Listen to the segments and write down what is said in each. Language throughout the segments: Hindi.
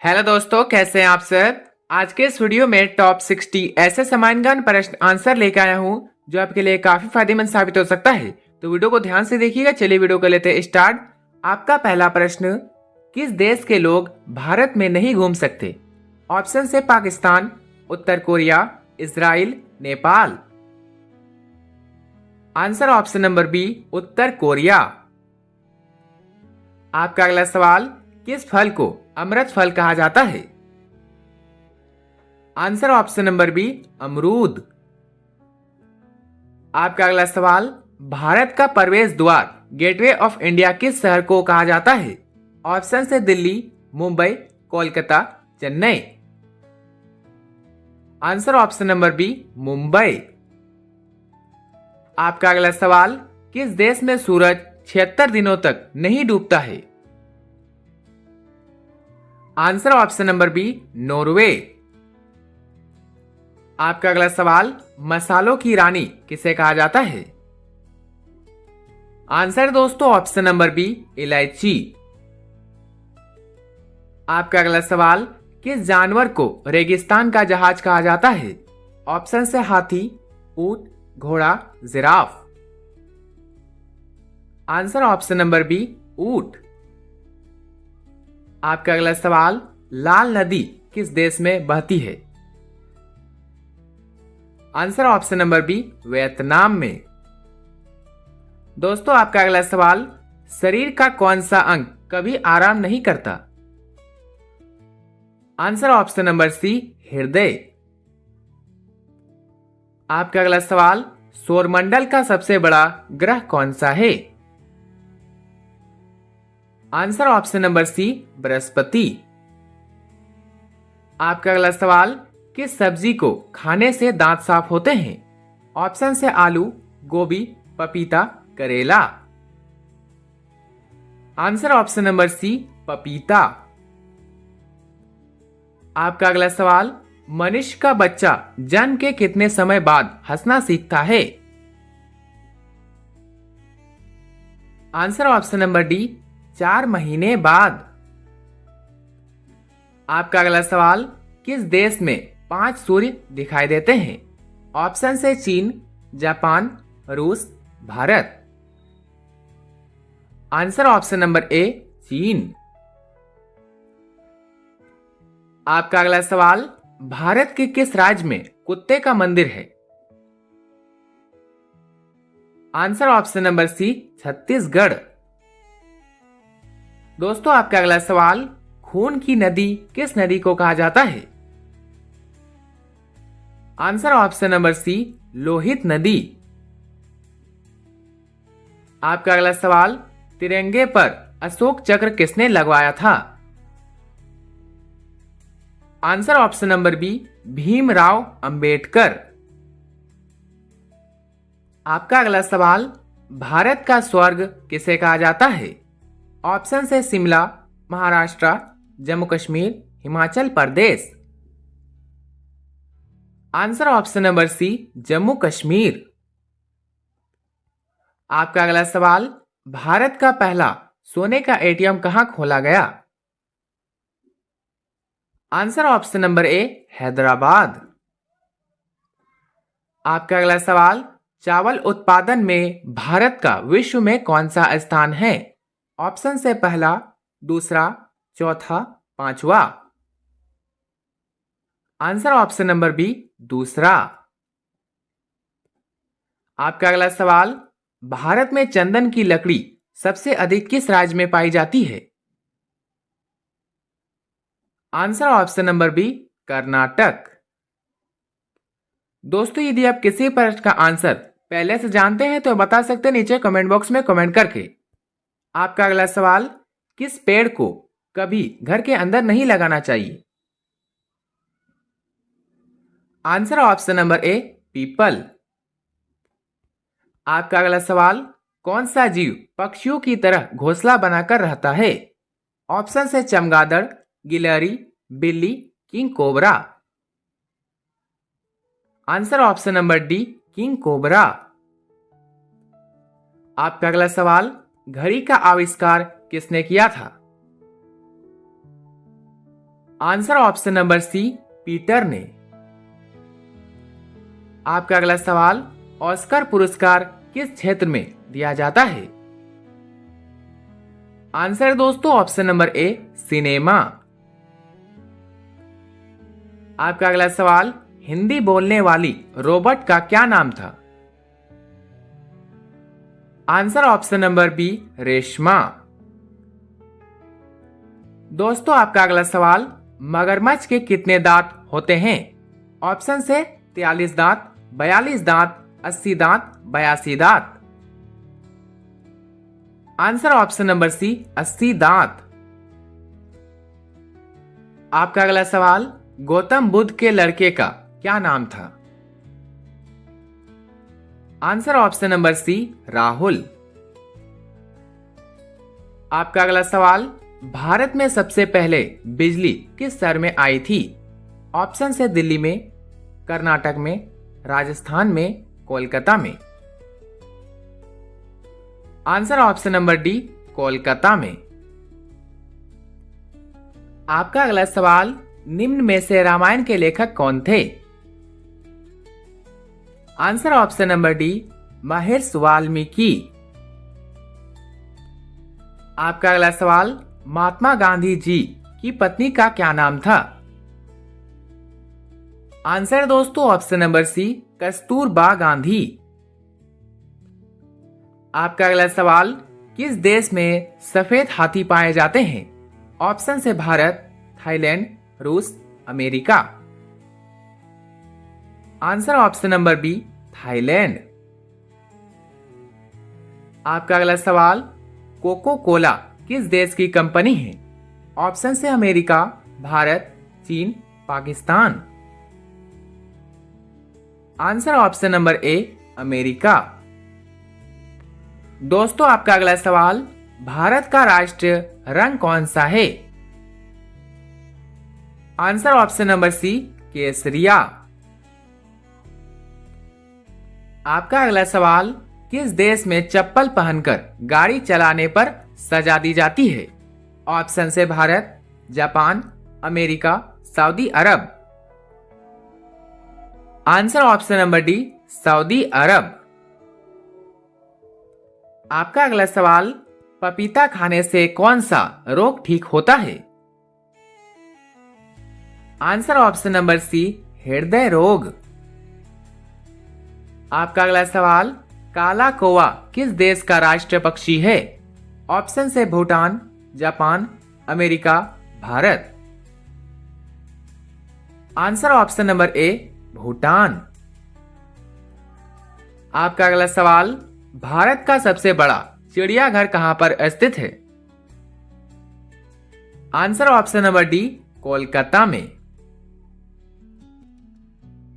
हेलो दोस्तों, कैसे हैं आप सर। आज के इस वीडियो में टॉप 60 ऐसे समानगान प्रश्न आंसर लेकर आया हूं जो आपके लिए काफी फायदेमंद साबित हो सकता है। तो वीडियो को ध्यान से देखिएगा। चलिए वीडियो को लेते हैं स्टार्ट। आपका पहला प्रश्न, किस देश के लोग भारत में नहीं घूम सकते? ऑप्शन है पाकिस्तान, उत्तर Korea, Israel, Nepal. Answer option number B, उत्तर कोरिया। आपका अगला सवाल, किस फल को अमृत फल कहा जाता है? आंसर ऑप्शन नंबर बी, अमरूद। आपका अगला सवाल, भारत का प्रवेश द्वार गेटवे ऑफ इंडिया किस शहर को कहा जाता है? ऑप्शन है Delhi, Mumbai, Kolkata, Chennai. Answer option number B, Mumbai. आपका अगला सवाल, किस देश में सूरज 76 दिनों तक नहीं डूबता है? Answer option number B, Norway. आपका अगला सवाल, मसालों की रानी किसे कहा जाता है? आंसर दोस्तों ऑप्शन नंबर बी, इलायची। आपका अगला सवाल, किस जानवर को रेगिस्तान का जहाज कहा जाता है? ऑप्शन से हाथी, ऊंट, घोड़ा, giraffe. Answer option number B, ऊंट। आपका अगला सवाल, लाल नदी किस देश में बहती है? Answer option number B, Vietnam में। दोस्तों आपका अगला सवाल, शरीर का कौन सा अंग कभी आराम नहीं करता? आंसर ऑप्शन नंबर सी, हृदय। आपका अगला सवाल, सौरमंडल का सबसे बड़ा ग्रह कौन सा है? Answer option number C, Brihaspati. आपका अगला सवाल, किस सब्जी को खाने से दांत साफ होते हैं? ऑप्शन से आलू, गोभी, पपीता, करेला। आंसर ऑप्शन नंबर सी, पपीता। आपका अगला सवाल, मनुष्य का बच्चा जन्म के कितने समय बाद हंसना सीखता है? आंसर ऑप्शन नंबर डी, 4 महीने बाद। आपका अगला सवाल, किस देश में 5 सूर्य दिखाई देते हैं? ऑप्शन से चीन, जापान, रूस, Bharat. Answer option number A, चीन। आपका अगला सवाल, भारत के किस राज्य में कुत्ते का मंदिर है? Answer option number C, Chhattisgarh. दोस्तों आपका अगला सवाल, खून की नदी किस नदी को कहा जाता है? Answer option number C, Lohit नदी। आपका अगला सवाल, तिरंगे पर अशोक चक्र किसने लगवाया था? Answer option number B, Bhimrao Ambedkar. आपका अगला सवाल, भारत का स्वर्ग किसे कहा जाता है? ऑप्शन है Shimla, Maharashtra, Jammu Kashmir, Himachal Pradesh. Answer option number C, Jammu Kashmir. आपका अगला सवाल, भारत का पहला सोने का एटीएम कहां खोला गया? Answer option number A, Hyderabad. आपका अगला सवाल, चावल उत्पादन में भारत का विश्व में कौन सा स्थान है? ऑप्शन से पहला, दूसरा, चौथा, पांचवा। आंसर ऑप्शन नंबर बी, दूसरा। आपका अगला सवाल, भारत में चंदन की लकड़ी सबसे अधिक किस राज्य में पाई जाती है? Answer option number B, Karnataka. दोस्तों यदि आप किसी प्रश्न का आंसर पहले से जानते हैं तो बता सकते हैं नीचे कमेंट बॉक्स में कमेंट करके। आपका अगला सवाल, किस पेड़ को कभी घर के अंदर नहीं लगाना चाहिए? Answer option number A, people. आपका अगला सवाल, कौन सा जीव पक्षियों की तरह घोंसला बनाकर रहता है? ऑप्शन है चमगादड़, गिलहरी, बिल्ली, king cobra. Answer option number D, king cobra. आपका अगला सवाल, घड़ी का आविष्कार किसने किया था? Answer option number C, Peter ने। आपका अगला सवाल, ऑस्कर पुरस्कार किस क्षेत्र में दिया जाता है? आंसर दोस्तों ऑप्शन नंबर ए, सिनेमा। आपका अगला सवाल, हिंदी बोलने वाली रोबोट का क्या नाम था? Answer option number B, Reshma. दोस्तों आपका अगला सवाल, मगरमच्छ के कितने दांत होते हैं? ऑप्शन से 43 दांत, 42 दांत, 80 दांत, 82 दांत। आंसर ऑप्शन नंबर सी, 80 दांत। आपका अगला सवाल, गौतम बुद्ध के लड़के का क्या नाम था? Answer option number C, Rahul. आपका अगला सवाल, भारत में सबसे पहले बिजली किस शहर में आई थी? ऑप्शन से दिल्ली में, कर्नाटक में, राजस्थान में, कोलकाता में। Answer option number D, Kolkata में। आपका अगला सवाल, निम्न में से रामायण के लेखक कौन थे? आंसर ऑप्शन नंबर डी, महर्षि वाल्मीकि। आपका अगला सवाल, महात्मा गांधी जी की पत्नी का क्या नाम था? आंसर दोस्तों option number C, Kasturba Gandhi. आपका अगला सवाल, किस देश में सफेद हाथी पाए जाते हैं? ऑप्शन से भारत, थाईलैंड, रूस, America. Answer option number B, Thailand. आपका अगला सवाल, कोको कोला किस देश की कंपनी है? ऑप्शन से अमेरिका, भारत, चीन, Pakistan. Answer option number A, America. दोस्तों आपका अगला सवाल, भारत का राष्ट्रीय रंग कौन सा है? आंसर ऑप्शन नंबर सी, केसरिया। आपका अगला सवाल, किस देश में चप्पल पहनकर गाड़ी चलाने पर सजा दी जाती है? ऑप्शन से Bharat, Japan, America, Saudi Arab. Answer option number D, Saudi Arab. आपका अगला सवाल, पपीता खाने से कौन सा रोग ठीक होता है? आंसर ऑप्शन नंबर सी, हृदय रोग। आपका अगला सवाल, काला कौवा किस देश का राष्ट्रीय पक्षी है? ऑप्शन से Bhutan, Japan, America, Bharat. Answer option number A, Bhutan. आपका अगला सवाल, भारत का सबसे बड़ा चिड़ियाघर कहां पर स्थित है? Answer option number D, Kolkata में।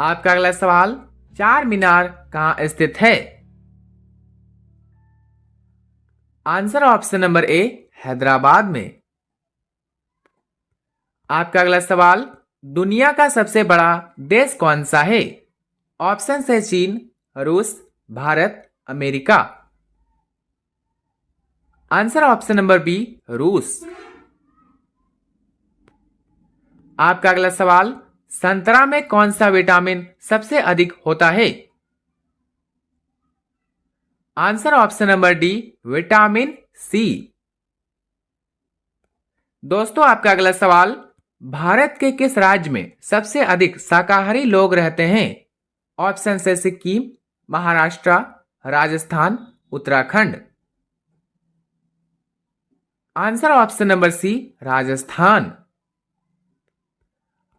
आपका अगला सवाल, चार मीनार कहां स्थित है? Answer option number A, Hyderabad में। आपका अगला सवाल, दुनिया का सबसे बड़ा देश कौन सा है? ऑप्शन से चीन, रूस, Bharat, America. Answer option number B, रूस। आपका अगला सवाल, संतरा में कौन सा विटामिन सबसे अधिक होता है? Answer option number D, vitamin C. दोस्तों आपका अगला सवाल, भारत के किस राज्य में सबसे अधिक शाकाहारी लोग रहते हैं? ऑप्शन से Sikkim, Maharashtra, Rajasthan, Uttarakhand. Answer option number C, Rajasthan.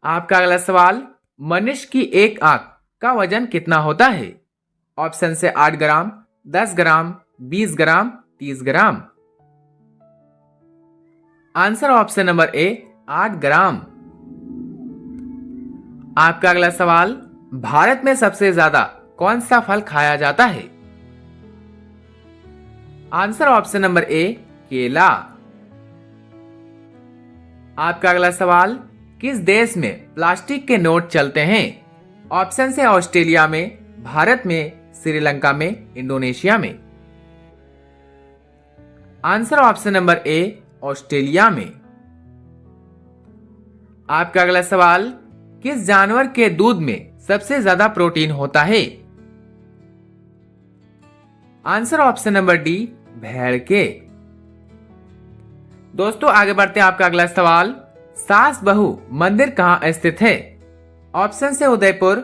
आपका अगला सवाल, मनुष्य की एक आंख का वजन कितना होता है? ऑप्शन से 8 ग्राम, 10 ग्राम, 20 ग्राम, 30 ग्राम। आंसर ऑप्शन नंबर ए, 8 ग्राम। आपका अगला सवाल, भारत में सबसे ज्यादा कौन सा फल खाया जाता है? आंसर ऑप्शन नंबर ए, केला। आपका अगला सवाल, किस देश में प्लास्टिक के नोट चलते हैं? ऑप्शन से ऑस्ट्रेलिया में, भारत में, श्रीलंका में, इंडोनेशिया में। Answer option number A, Australia में। आपका अगला सवाल, किस जानवर के दूध में सबसे ज्यादा प्रोटीन होता है? आंसर ऑप्शन नंबर डी, भेड़ के। दोस्तों आगे बढ़ते हैं। आपका अगला सवाल, सास बहू मंदिर कहां स्थित है? ऑप्शन से Udaipur,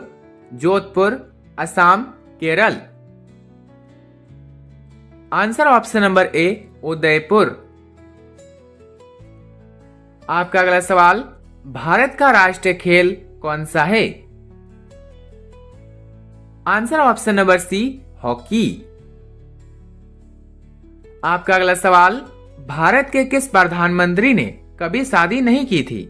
Jodhpur, Assam, Kerala. Answer option number A, Udaipur. आपका अगला सवाल, भारत का राष्ट्रीय खेल कौन सा है? Answer option number C, hockey. आपका अगला सवाल, भारत के किस प्रधानमंत्री ने कभी शादी नहीं की थी?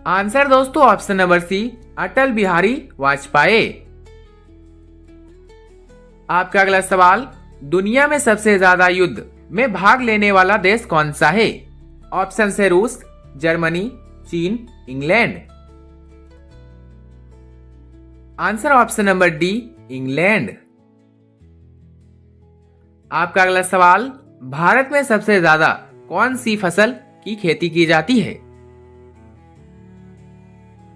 आंसर दोस्तों ऑप्शन नंबर सी, अटल बिहारी वाजपेयी। आपका अगला सवाल, दुनिया में सबसे ज्यादा युद्ध में भाग लेने वाला देश कौन सा है? ऑप्शन से रूस, जर्मनी, चीन, England. Answer option number D, England. आपका अगला सवाल, भारत में सबसे ज्यादा कौन सी फसल की खेती की जाती है?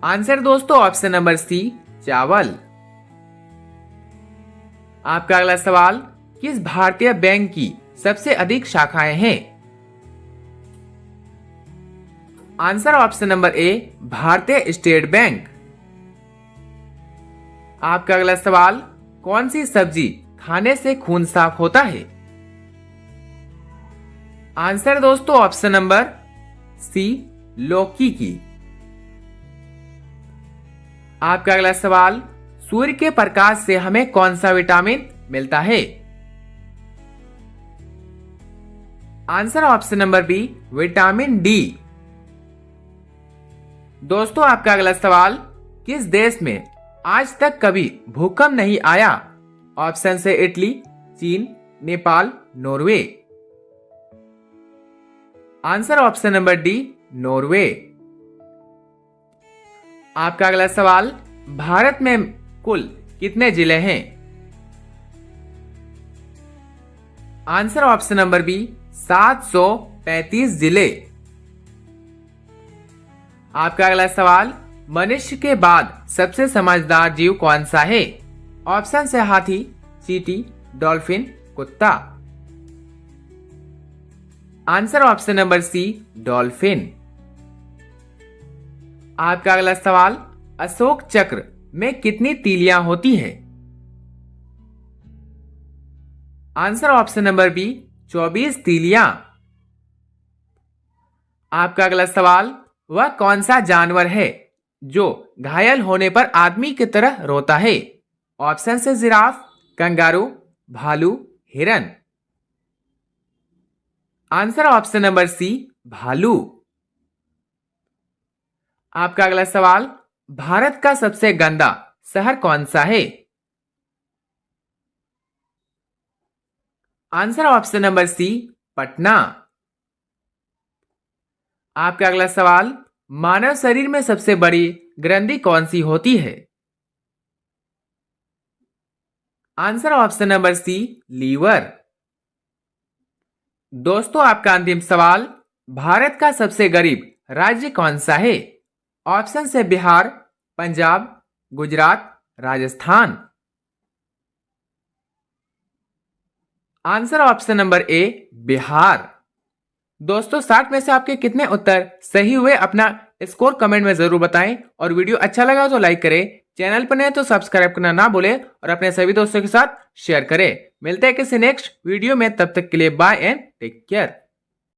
आंसर दोस्तों ऑप्शन नंबर सी, चावल। आपका अगला सवाल, किस भारतीय बैंक की सबसे अधिक शाखाएं हैं? आंसर ऑप्शन नंबर ए, भारतीय स्टेट बैंक। आपका अगला सवाल, कौन सी सब्जी खाने से खून साफ होता है? आंसर दोस्तों ऑप्शन नंबर सी, लौकी की। आपका अगला सवाल, सूर्य के प्रकाश से हमें कौन सा विटामिन मिलता है? Answer option number B, vitamin D. दोस्तों आपका अगला सवाल, किस देश में आज तक कभी भूकंप नहीं आया? ऑप्शन से इटली, चीन, Nepal, Norway. Answer option number D, Norway. आपका अगला सवाल, भारत में कुल कितने जिले हैं? आंसर ऑप्शन नंबर बी, 735 जिले। आपका अगला सवाल, मनुष्य के बाद सबसे समझदार जीव कौन सा है? ऑप्शन से हाथी, चींटी, डॉल्फिन, कुत्ता। Answer option number C, dolphin. आपका अगला सवाल, अशोक चक्र में कितनी तीलियां होती है? आंसर ऑप्शन नंबर बी, 24 तीलियां। आपका अगला सवाल, वह कौन सा जानवर है जो घायल होने पर आदमी की तरह रोता है? ऑप्शन से जिराफ, कंगारू, भालू, हिरन। आंसर ऑप्शन नंबर सी, भालू। आपका अगला सवाल, भारत का सबसे गंदा शहर कौन सा है? Answer option number C, Patna. आपका अगला सवाल, मानव शरीर में सबसे बड़ी ग्रंथि कौन सी होती है? Answer option number C, liver. दोस्तों आपका अंतिम सवाल, भारत का सबसे गरीब राज्य कौन सा है? ऑप्शन से Bihar, Punjab, Gujarat, Rajasthan. Answer option number A, Bihar. दोस्तों 60 में से आपके कितने उत्तर सही हुए अपना स्कोर कमेंट में जरूर बताएं और वीडियो अच्छा लगा तो लाइक करें, चैनल पर नए तो सब्सक्राइब करना ना भूलें और अपने सभी दोस्तों के साथ शेयर करें। मिलते हैं किसी नेक्स्ट वीडियो में, तब तक के लिए बाय एंड टेक केयर।